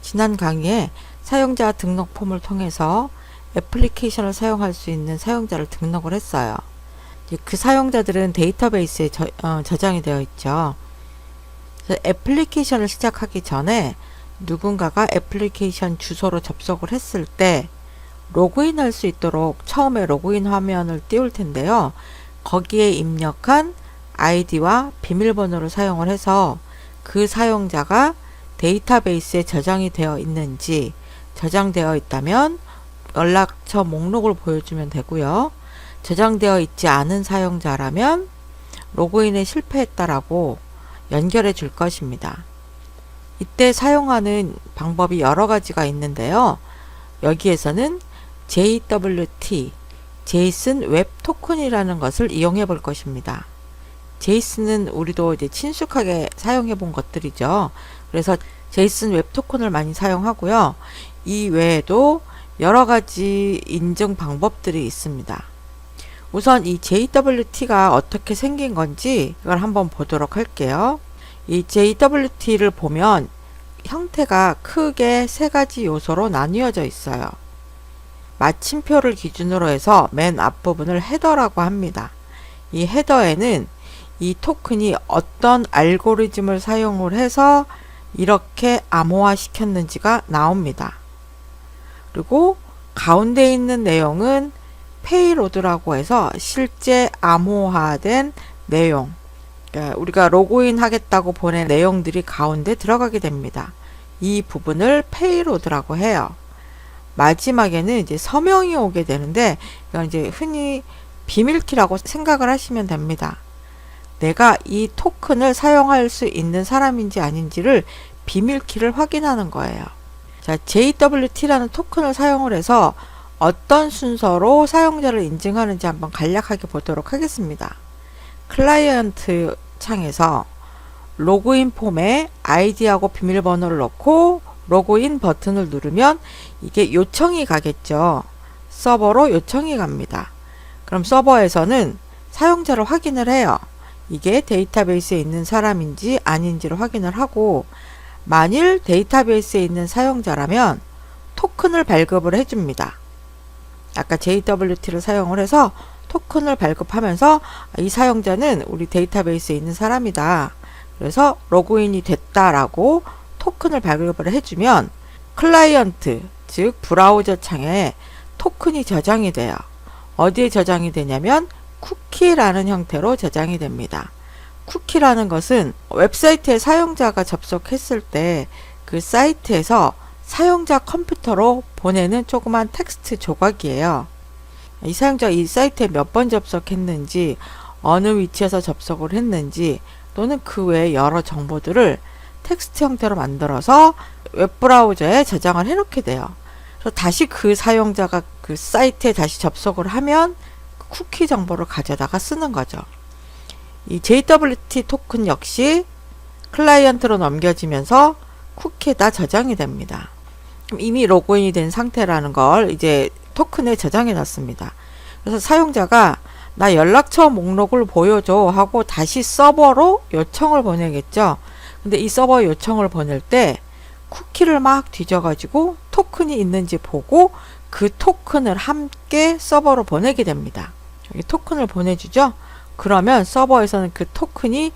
지난 강의에 사용자 등록 폼을 통해서 애플리케이션을 사용할 수 있는 사용자를 등록을 했어요. 그 사용자들은 데이터베이스에 저장이 되어 있죠. 그래서 애플리케이션을 시작하기 전에 누군가가 애플리케이션 주소로 접속을 했을 때 로그인 할 수 있도록 처음에 로그인 화면을 띄울 텐데요. 거기에 입력한 아이디와 비밀번호를 사용을 해서 그 사용자가 데이터베이스에 저장이 되어 있는지, 저장되어 있다면 연락처 목록을 보여주면 되고요. 저장되어 있지 않은 사용자라면 로그인에 실패했다라고 연결해 줄 것입니다. 이때 사용하는 방법이 여러 가지가 있는데요. 여기에서는 JWT, 제이슨 웹 토큰이라는 것을 이용해 볼 것입니다. 제이슨은 우리도 이제 친숙하게 사용해 본 것들이죠. 그래서 제이슨 웹 토큰을 많이 사용하고요. 이 외에도 여러 가지 인증 방법들이 있습니다. 우선 이 JWT가 어떻게 생긴 건지 이걸 한번 보도록 할게요. 이 JWT를 보면 형태가 크게 세 가지 요소로 나뉘어져 있어요. 마침표를 기준으로 해서 맨 앞부분을 헤더라고 합니다. 이 헤더에는 이 토큰이 어떤 알고리즘을 사용을 해서 이렇게 암호화 시켰는지가 나옵니다. 그리고 가운데 있는 내용은 페이로드라고 해서 실제 암호화된 내용, 그러니까 우리가 로그인 하겠다고 보낸 내용들이 가운데 들어가게 됩니다. 이 부분을 페이로드라고 해요. 마지막에는 이제 서명이 오게 되는데 이건 이제 흔히 비밀키라고 생각을 하시면 됩니다. 내가 이 토큰을 사용할 수 있는 사람인지 아닌지를 비밀키를 확인하는 거예요. 자, JWT라는 토큰을 사용을 해서 어떤 순서로 사용자를 인증하는지 한번 간략하게 보도록 하겠습니다. 클라이언트 창에서 로그인 폼에 아이디하고 비밀번호를 넣고 로그인 버튼을 누르면 이게 요청이 가겠죠. 서버로 요청이 갑니다. 그럼 서버에서는 사용자를 확인을 해요. 이게 데이터베이스에 있는 사람인지 아닌지를 확인을 하고, 만일 데이터베이스에 있는 사용자라면 토큰을 발급을 해줍니다. 아까 JWT를 사용을 해서 토큰을 발급하면서 이 사용자는 우리 데이터베이스에 있는 사람이다. 그래서 로그인이 됐다라고 토큰을 발급을 해주면 클라이언트, 즉 브라우저 창에 토큰이 저장이 돼요. 어디에 저장이 되냐면 쿠키라는 형태로 저장이 됩니다. 쿠키라는 것은 웹사이트에 사용자가 접속했을 때 그 사이트에서 사용자 컴퓨터로 보내는 조그만 텍스트 조각이에요. 이 사용자가 이 사이트에 몇 번 접속했는지, 어느 위치에서 접속을 했는지, 또는 그 외에 여러 정보들을 텍스트 형태로 만들어서 웹브라우저에 저장을 해놓게 돼요. 그래서 다시 그 사용자가 그 사이트에 다시 접속을 하면 쿠키 정보를 가져다가 쓰는 거죠. 이 JWT 토큰 역시 클라이언트로 넘겨지면서 쿠키에다 저장이 됩니다. 이미 로그인이 된 상태라는 걸 이제 토큰에 저장해 놨습니다. 그래서 사용자가 나 연락처 목록을 보여줘 하고 다시 서버로 요청을 보내겠죠. 근데 이 서버 요청을 보낼 때 쿠키를 막 뒤져가지고 토큰이 있는지 보고 그 토큰을 함께 서버로 보내게 됩니다. 여기 토큰을 보내주죠. 그러면 서버에서는 그 토큰이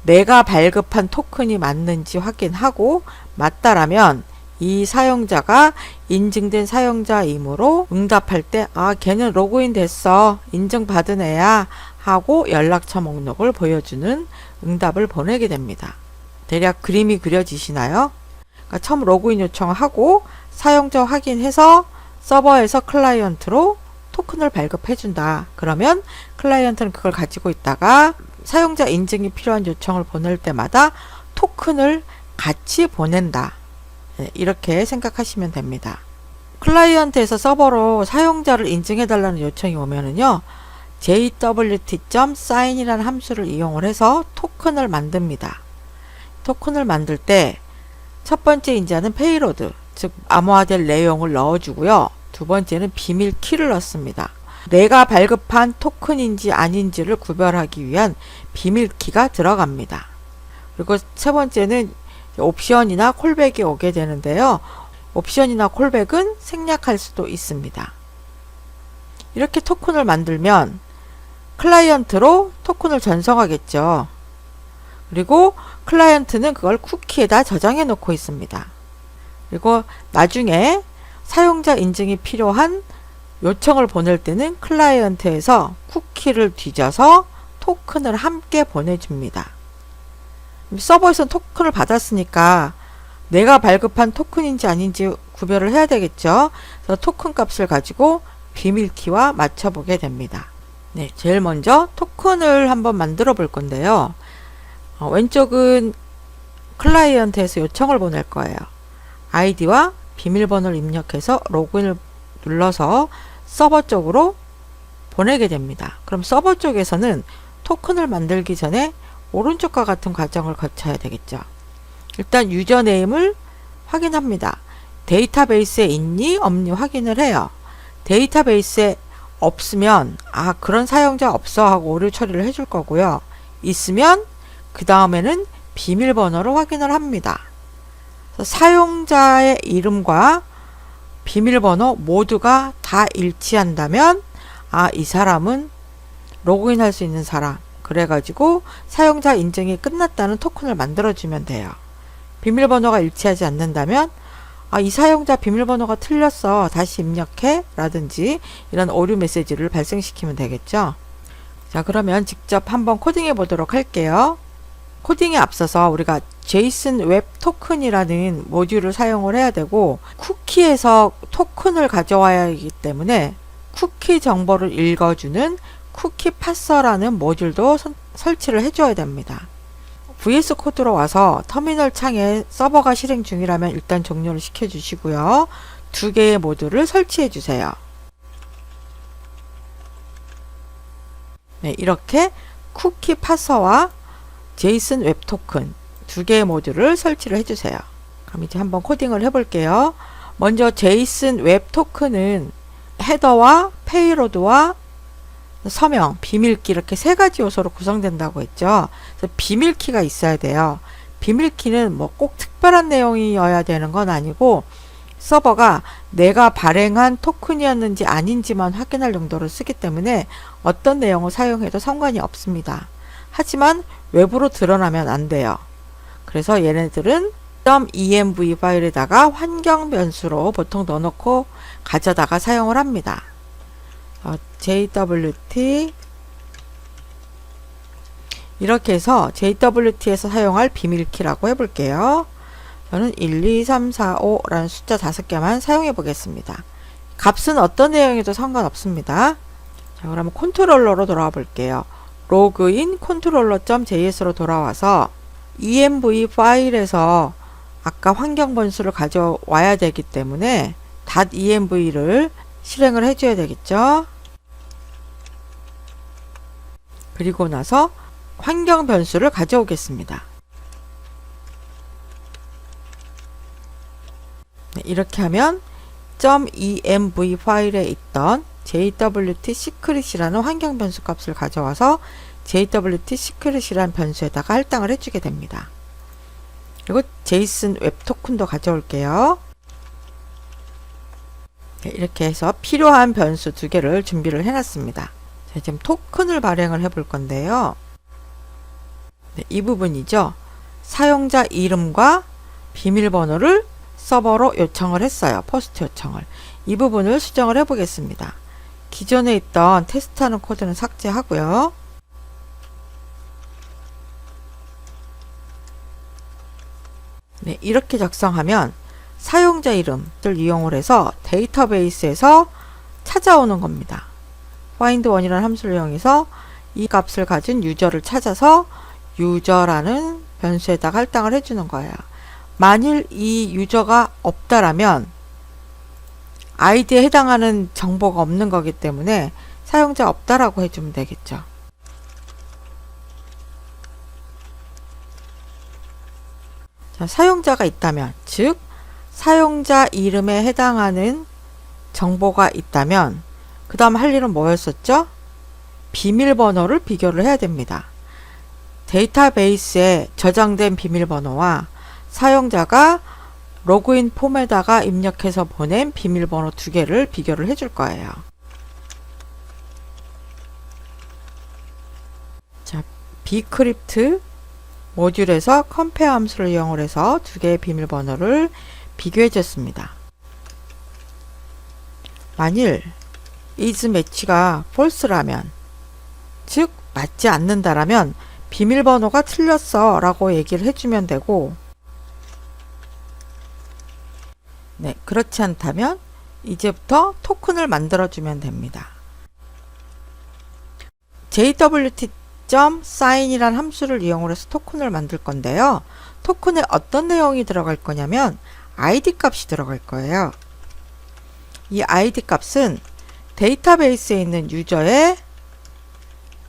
내가 발급한 토큰이 맞는지 확인하고 맞다라면 이 사용자가 인증된 사용자이므로 응답할 때 걔는 로그인 됐어, 인증받은 애야 하고 연락처 목록을 보여주는 응답을 보내게 됩니다. 대략 그림이 그려지시나요? 그러니까 처음 로그인 요청하고 사용자 확인해서 서버에서 클라이언트로 토큰을 발급해준다. 그러면 클라이언트는 그걸 가지고 있다가 사용자 인증이 필요한 요청을 보낼 때마다 토큰을 같이 보낸다. 이렇게 생각하시면 됩니다. 클라이언트에서 서버로 사용자를 인증해달라는 요청이 오면은요, jwt.sign이라는 함수를 이용을 해서 토큰을 만듭니다. 토큰을 만들 때 첫 번째 인자는 페이로드, 즉 암호화될 내용을 넣어주고요. 두 번째는 비밀 키를 넣습니다. 내가 발급한 토큰인지 아닌지를 구별하기 위한 비밀 키가 들어갑니다. 그리고 세 번째는 옵션이나 콜백이 오게 되는데요. 옵션이나 콜백은 생략할 수도 있습니다. 이렇게 토큰을 만들면 클라이언트로 토큰을 전송하겠죠. 그리고 클라이언트는 그걸 쿠키에다 저장해 놓고 있습니다. 그리고 나중에 사용자 인증이 필요한 요청을 보낼 때는 클라이언트에서 쿠키를 뒤져서 토큰을 함께 보내줍니다. 서버에서는 토큰을 받았으니까 내가 발급한 토큰인지 아닌지 구별을 해야 되겠죠. 그래서 토큰 값을 가지고 비밀키와 맞춰보게 됩니다. 네, 제일 먼저 토큰을 한번 만들어 볼 건데요. 왼쪽은 클라이언트에서 요청을 보낼 거예요. 아이디와 비밀번호를 입력해서 로그인을 눌러서 서버 쪽으로 보내게 됩니다. 그럼 서버 쪽에서는 토큰을 만들기 전에 오른쪽과 같은 과정을 거쳐야 되겠죠. 일단 유저네임을 확인합니다. 데이터베이스에 있니 없니 확인을 해요. 데이터베이스에 없으면 그런 사용자 없어 하고 오류 처리를 해줄 거고요. 있으면 그 다음에는 비밀번호를 확인을 합니다. 사용자의 이름과 비밀번호 모두가 다 일치한다면 이 사람은 로그인 할 수 있는 사람, 그래가지고 사용자 인증이 끝났다는 토큰을 만들어주면 돼요. 비밀번호가 일치하지 않는다면 이 사용자 비밀번호가 틀렸어, 다시 입력해 라든지 이런 오류 메시지를 발생시키면 되겠죠. 자, 그러면 직접 한번 코딩해 보도록 할게요. 코딩에 앞서서 우리가 JSON 웹 토큰이라는 모듈을 사용을 해야 되고, 쿠키에서 토큰을 가져와야 하기 때문에 쿠키 정보를 읽어주는 쿠키 파서라는 모듈도 설치를 해줘야 됩니다. VS 코드로 와서 터미널 창에 서버가 실행 중이라면 일단 종료를 시켜주시고요. 두 개의 모듈을 설치해 주세요. 네, 이렇게 쿠키 파서와 JSON 웹 토큰 두 개의 모듈을 설치를 해주세요. 그럼 이제 한번 코딩을 해볼게요. 먼저 JSON 웹 토큰은 헤더와 페이로드와 서명, 비밀키 이렇게 세 가지 요소로 구성된다고 했죠. 그래서 비밀키가 있어야 돼요. 비밀키는 뭐 꼭 특별한 내용이어야 되는 건 아니고 서버가 내가 발행한 토큰이었는지 아닌지만 확인할 용도로 쓰기 때문에 어떤 내용을 사용해도 상관이 없습니다. 하지만 외부로 드러나면 안 돼요. 그래서 얘네들은 .env 파일에다가 환경 변수로 보통 넣어놓고 가져다가 사용을 합니다. JWT 이렇게 해서 JWT에서 사용할 비밀키라고 해볼게요. 저는 1, 2, 3, 4, 5라는 숫자 5개만 사용해 보겠습니다. 값은 어떤 내용에도 상관없습니다. 자, 그러면 컨트롤러로 돌아와 볼게요. 로그인 controller.js로 돌아와서 env 파일에서 아까 환경 변수를 가져와야 되기 때문에 .env를 실행을 해줘야 되겠죠. 그리고 나서 환경 변수를 가져오겠습니다. 네, 이렇게 하면 .env 파일에 있던 JWT 시크릿이라는 환경 변수 값을 가져와서 JWT 시크릿이라는 변수에다가 할당을 해주게 됩니다. 그리고 JSON 웹 토큰도 가져올게요. 네, 이렇게 해서 필요한 변수 두 개를 준비를 해놨습니다. 자, 지금 토큰을 발행을 해볼 건데요. 네, 이 부분이죠. 사용자 이름과 비밀번호를 서버로 요청을 했어요. 포스트 요청을. 이 부분을 수정을 해보겠습니다. 기존에 있던 테스트하는 코드는 삭제하고요. 네, 이렇게 작성하면 사용자 이름을 이용을 해서 데이터베이스에서 찾아오는 겁니다. find1이라는 함수를 이용해서 이 값을 가진 유저를 찾아서 유저라는 변수에다가 할당을 해주는 거예요. 만일 이 유저가 없다라면 아이디에 해당하는 정보가 없는 거기 때문에 사용자 없다라고 해주면 되겠죠. 자, 사용자가 있다면, 즉 사용자 이름에 해당하는 정보가 있다면 그 다음 할 일은 뭐였었죠? 비밀번호를 비교를 해야 됩니다. 데이터베이스에 저장된 비밀번호와 사용자가 로그인 폼에다가 입력해서 보낸 비밀번호 두 개를 비교를 해줄 거예요. 자, bcrypt 모듈에서 compare 함수를 이용을 해서 두 개의 비밀번호를 비교해 줬습니다. 만일 is match가 false라면, 즉 맞지 않는다라면 비밀번호가 틀렸어 라고 얘기를 해주면 되고, 네, 그렇지 않다면 이제부터 토큰을 만들어 주면 됩니다. jwt.sign이란 함수를 이용해서 토큰을 만들 건데요. 토큰에 어떤 내용이 들어갈 거냐면 id 값이 들어갈 거예요. 이 id 값은 데이터베이스에 있는 유저의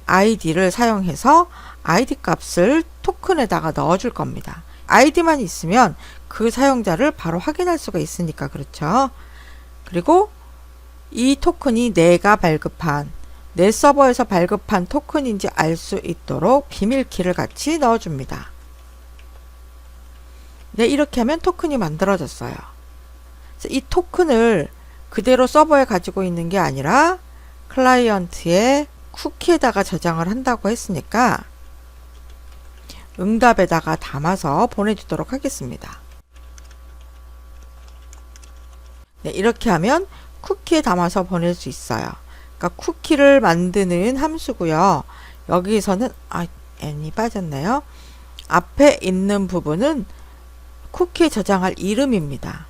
id를 사용해서 id 값을 토큰에다가 넣어줄 겁니다. id만 있으면 그 사용자를 바로 확인할 수가 있으니까 그렇죠. 그리고 이 토큰이 내가 발급한, 내 서버에서 발급한 토큰인지 알 수 있도록 비밀키를 같이 넣어줍니다. 네, 이렇게 하면 토큰이 만들어졌어요. 그래서 이 토큰을 그대로 서버에 가지고 있는 게 아니라 클라이언트의 쿠키에다가 저장을 한다고 했으니까 응답에다가 담아서 보내주도록 하겠습니다. 네, 이렇게 하면 쿠키에 담아서 보낼 수 있어요. 그러니까 쿠키를 만드는 함수고요. 여기서는 n이 빠졌네요. 앞에 있는 부분은 쿠키에 저장할 이름입니다.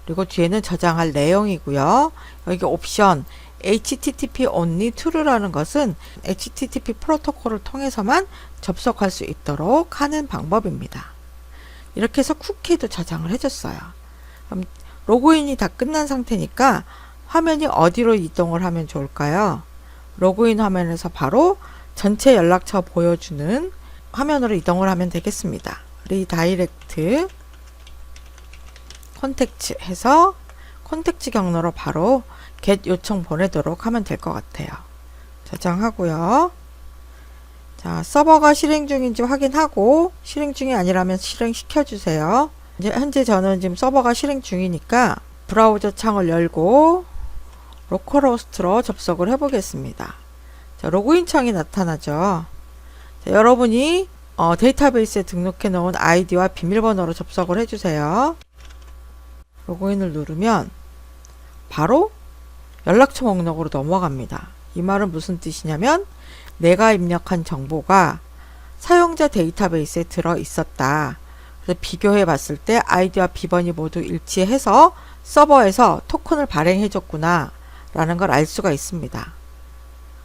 그리고 뒤에는 저장할 내용이고요. 여기 옵션 HTTP only true라는 것은 HTTP 프로토콜을 통해서만 접속할 수 있도록 하는 방법입니다. 이렇게 해서 쿠키에도 저장을 해줬어요. 그럼 로그인이 다 끝난 상태니까 화면이 어디로 이동을 하면 좋을까요? 로그인 화면에서 바로 전체 연락처 보여주는 화면으로 이동을 하면 되겠습니다. 리다이렉트 콘택트 해서 콘택트 경로로 바로 get 요청 보내도록 하면 될 것 같아요. 저장하고요. 자, 서버가 실행 중인지 확인하고 실행 중이 아니라면 실행시켜 주세요. 이제 현재 저는 지금 서버가 실행 중이니까 브라우저 창을 열고 로컬호스트로 접속을 해 보겠습니다. 자, 로그인 창이 나타나죠. 자, 여러분이 데이터베이스에 등록해 놓은 아이디와 비밀번호로 접속을 해 주세요. 로그인을 누르면 바로 연락처 목록으로 넘어갑니다. 이 말은 무슨 뜻이냐면 내가 입력한 정보가 사용자 데이터베이스에 들어 있었다. 그래서 비교해 봤을 때 아이디와 비번이 모두 일치해서 서버에서 토큰을 발행해 줬구나 라는 걸 알 수가 있습니다.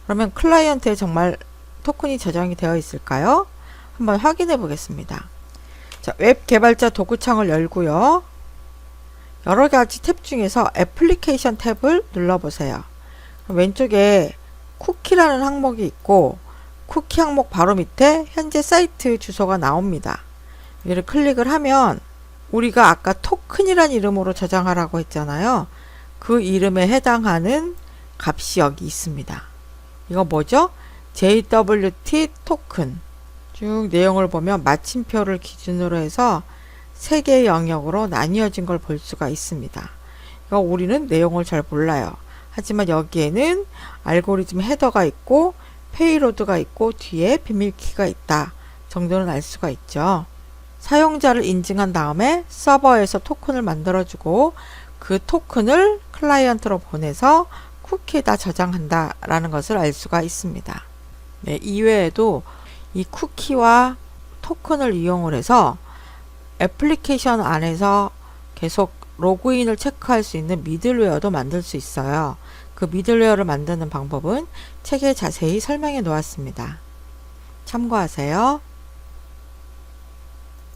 그러면 클라이언트에 정말 토큰이 저장이 되어 있을까요? 한번 확인해 보겠습니다. 자, 웹 개발자 도구창을 열고요. 여러 가지 탭 중에서 애플리케이션 탭을 눌러보세요. 왼쪽에 쿠키라는 항목이 있고 쿠키 항목 바로 밑에 현재 사이트 주소가 나옵니다. 여기를 클릭을 하면 우리가 아까 토큰이란 이름으로 저장하라고 했잖아요. 그 이름에 해당하는 값이 여기 있습니다. 이거 뭐죠? JWT 토큰. 쭉 내용을 보면 마침표를 기준으로 해서 3개의 영역으로 나뉘어진 걸 볼 수가 있습니다. 이거 우리는 내용을 잘 몰라요. 하지만 여기에는 알고리즘 헤더가 있고 페이로드가 있고 뒤에 비밀키가 있다 정도는 알 수가 있죠. 사용자를 인증한 다음에 서버에서 토큰을 만들어주고 그 토큰을 클라이언트로 보내서 쿠키에다 저장한다 라는 것을 알 수가 있습니다. 네, 이외에도 이 쿠키와 토큰을 이용을 해서 애플리케이션 안에서 계속 로그인을 체크할 수 있는 미들웨어도 만들 수 있어요. 그 미들웨어를 만드는 방법은 책에 자세히 설명해 놓았습니다. 참고하세요.